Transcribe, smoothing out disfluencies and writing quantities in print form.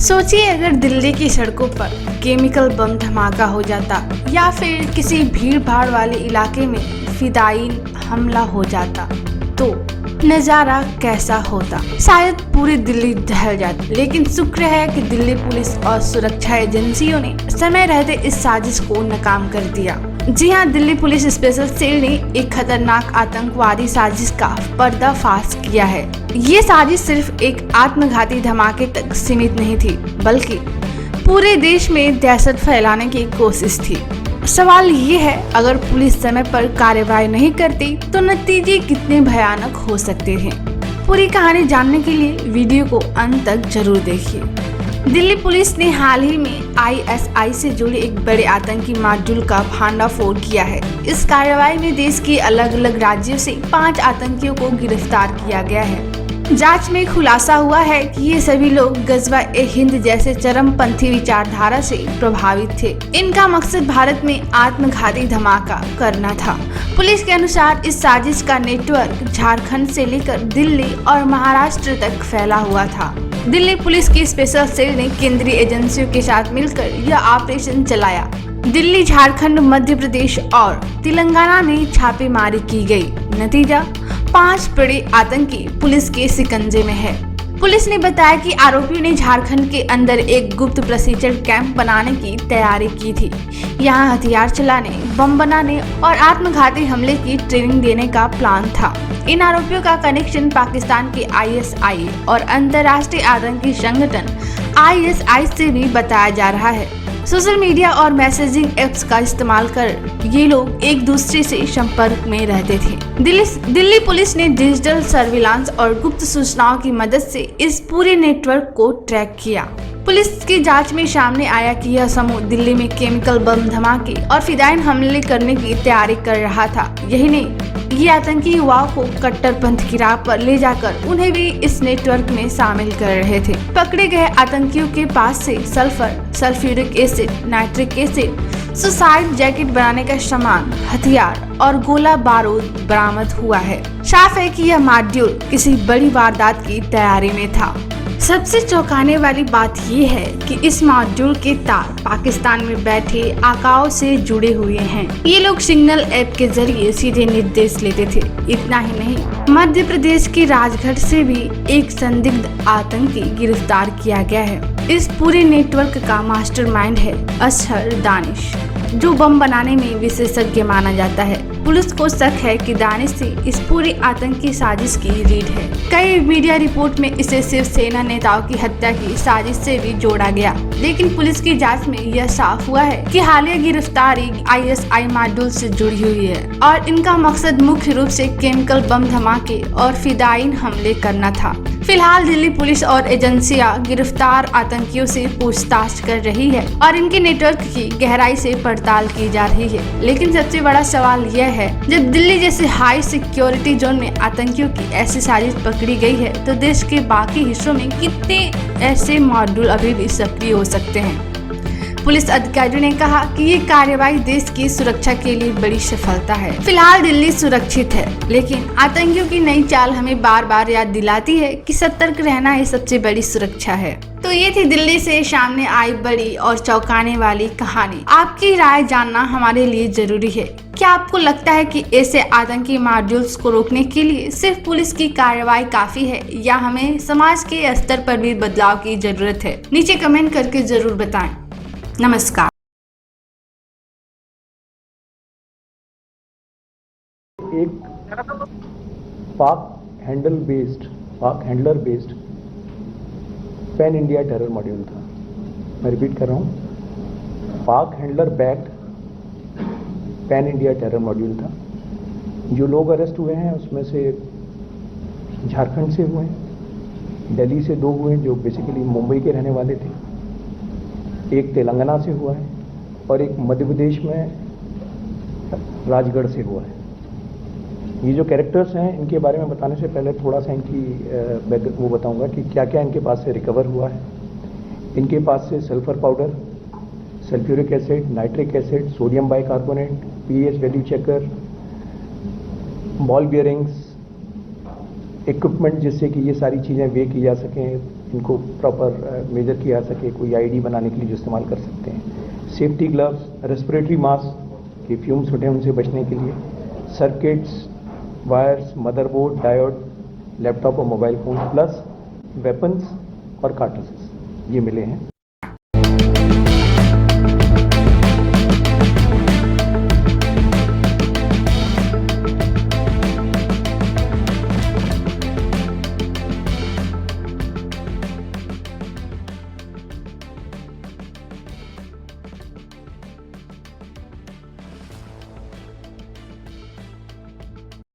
सोचिए अगर दिल्ली की सड़कों पर केमिकल बम धमाका हो जाता या फिर किसी भीड़ भाड़ वाले इलाके में फिदायीन हमला हो जाता तो नज़ारा कैसा होता। शायद पूरी दिल्ली दहल जाती। लेकिन शुक्र है कि दिल्ली पुलिस और सुरक्षा एजेंसियों ने समय रहते इस साजिश को नाकाम कर दिया। जी हाँ, दिल्ली पुलिस स्पेशल सेल ने एक खतरनाक आतंकवादी साजिश का पर्दाफाश किया है। ये साजिश सिर्फ एक आत्मघाती धमाके तक सीमित नहीं थी, बल्कि पूरे देश में दहशत फैलाने की कोशिश थी। सवाल ये है, अगर पुलिस समय पर कार्रवाई नहीं करती तो नतीजे कितने भयानक हो सकते थे। पूरी कहानी जानने के लिए वीडियो को अंत तक जरूर देखिए। दिल्ली पुलिस ने हाल ही में ISI से जुड़े एक बड़े आतंकी मॉड्यूल का भंडाफोड़ किया है। इस कार्रवाई में देश के अलग अलग राज्यों से 5 आतंकियों को गिरफ्तार किया गया है। जांच में खुलासा हुआ है कि ये सभी लोग गजवा-ए-हिंद जैसे चरमपंथी विचारधारा से प्रभावित थे। इनका मकसद भारत में आत्मघाती धमाका करना था। पुलिस के अनुसार इस साजिश का नेटवर्क झारखंड से लेकर दिल्ली और महाराष्ट्र तक फैला हुआ था। दिल्ली पुलिस की स्पेशल सेल ने केंद्रीय एजेंसियों के साथ मिलकर यह ऑपरेशन चलाया। दिल्ली, झारखंड, मध्य प्रदेश और तेलंगाना में छापेमारी की गई। नतीजा 5 बड़े आतंकी पुलिस के शिकंजे में है। पुलिस ने बताया कि आरोपियों ने झारखंड के अंदर एक गुप्त प्रशिक्षण कैंप बनाने की तैयारी की थी। यहां हथियार चलाने, बम बनाने और आत्मघाती हमले की ट्रेनिंग देने का प्लान था। इन आरोपियों का कनेक्शन पाकिस्तान के ISI और अंतर्राष्ट्रीय आतंकी संगठन ISI से भी बताया जा रहा है। सोशल मीडिया और मैसेजिंग ऐप्स का इस्तेमाल कर ये लोग एक दूसरे से संपर्क में रहते थे। दिल्ली पुलिस ने डिजिटल सर्विलांस और गुप्त सूचनाओं की मदद से इस पूरे नेटवर्क को ट्रैक किया। पुलिस की जांच में सामने आया कि यह समूह दिल्ली में केमिकल बम धमाके और फिदायीन हमले करने की तैयारी कर रहा था। यही नहीं, ये आतंकी युवाओं को कट्टरपंथ की राह पर ले जाकर उन्हें भी इस नेटवर्क में शामिल कर रहे थे। पकड़े गए आतंकियों के पास से sulphur, sulphuric acid, nitric acid, suicide jacket बनाने का सामान, हथियार और गोला बारूद बरामद हुआ है। साफ है कि यह मॉड्यूल किसी बड़ी वारदात की तैयारी में था। सबसे चौंकाने वाली बात यह है कि इस मॉड्यूल के तार पाकिस्तान में बैठे आकाओं से जुड़े हुए हैं। ये लोग सिग्नल ऐप के जरिए सीधे निर्देश लेते थे। इतना ही नहीं, मध्य प्रदेश के राजगढ़ से भी एक संदिग्ध आतंकी गिरफ्तार किया गया है। इस पूरे नेटवर्क का मास्टरमाइंड है असहर दानिश, जो बम बनाने में विशेषज्ञ माना जाता है। पुलिस को शक है कि दानिश से इस पूरी आतंकी साजिश की रीढ़ है। कई मीडिया रिपोर्ट में इसे शिवसेना नेताओं की हत्या की साजिश से भी जोड़ा गया, लेकिन पुलिस की जांच में यह साफ हुआ है कि हालिया गिरफ्तारी ISI मॉड्यूल से जुड़ी हुई है और इनका मकसद मुख्य रूप से केमिकल बम धमाके और फिदायीन हमले करना था। फिलहाल दिल्ली पुलिस और एजेंसियां गिरफ्तार आतंकियों से पूछताछ कर रही है और इनके नेटवर्क की गहराई से पड़ताल की जा रही है। लेकिन सबसे बड़ा सवाल यह है, जब दिल्ली जैसे हाई सिक्योरिटी जोन में आतंकियों की ऐसी साजिश पकड़ी गई है तो देश के बाकी हिस्सों में कितने ऐसे मॉड्यूल अभी भी सक्रिय हो सकते हैं। पुलिस अधिकारियों ने कहा कि ये कार्रवाई देश की सुरक्षा के लिए बड़ी सफलता है। फिलहाल दिल्ली सुरक्षित है, लेकिन आतंकियों की नई चाल हमें बार बार याद दिलाती है कि सतर्क रहना ही सबसे बड़ी सुरक्षा है। तो ये थी दिल्ली से सामने आई बड़ी और चौंकाने वाली कहानी। आपकी राय जानना हमारे लिए जरूरी है। क्या आपको लगता है कि ऐसे आतंकी मॉड्यूल्स को रोकने के लिए सिर्फ पुलिस की कार्रवाई काफी है या हमें समाज के स्तर पर भी बदलाव की जरूरत है? नीचे कमेंट करके जरूर बताएं। नमस्कार। एक पाक handler based pan India terror module था। मैं रिपीट कर रहा हूँ, पाक handler backed pan India terror module था। जो लोग अरेस्ट हुए हैं उसमें से झारखंड से हुए हैं, दिल्ली से 2 हुए जो बेसिकली मुंबई के रहने वाले थे, एक तेलंगाना से हुआ है और एक मध्य प्रदेश में राजगढ़ से हुआ है। ये जो कैरेक्टर्स हैं इनके बारे में बताने से पहले थोड़ा सा इनकी वो बताऊंगा कि क्या क्या इनके पास से रिकवर हुआ है। इनके पास से sulphur powder, sulphuric acid, nitric acid, sodium bicarbonate, pH value checker, ball bearings, equipment जिससे कि ये सारी चीज़ें वे की जा सकें, इनको प्रॉपर मेजर किया जा सके, कोई आईडी बनाने के लिए जो इस्तेमाल कर सकते हैं, सेफ्टी ग्लव्स, रेस्पिरेटरी मास्क के फ्यूम्स होते हैं उनसे बचने के लिए, circuits, wires, motherboard, diode, laptop और मोबाइल फ़ोन प्लस वेपन्स और कार्ट्रिजेस ये मिले हैं।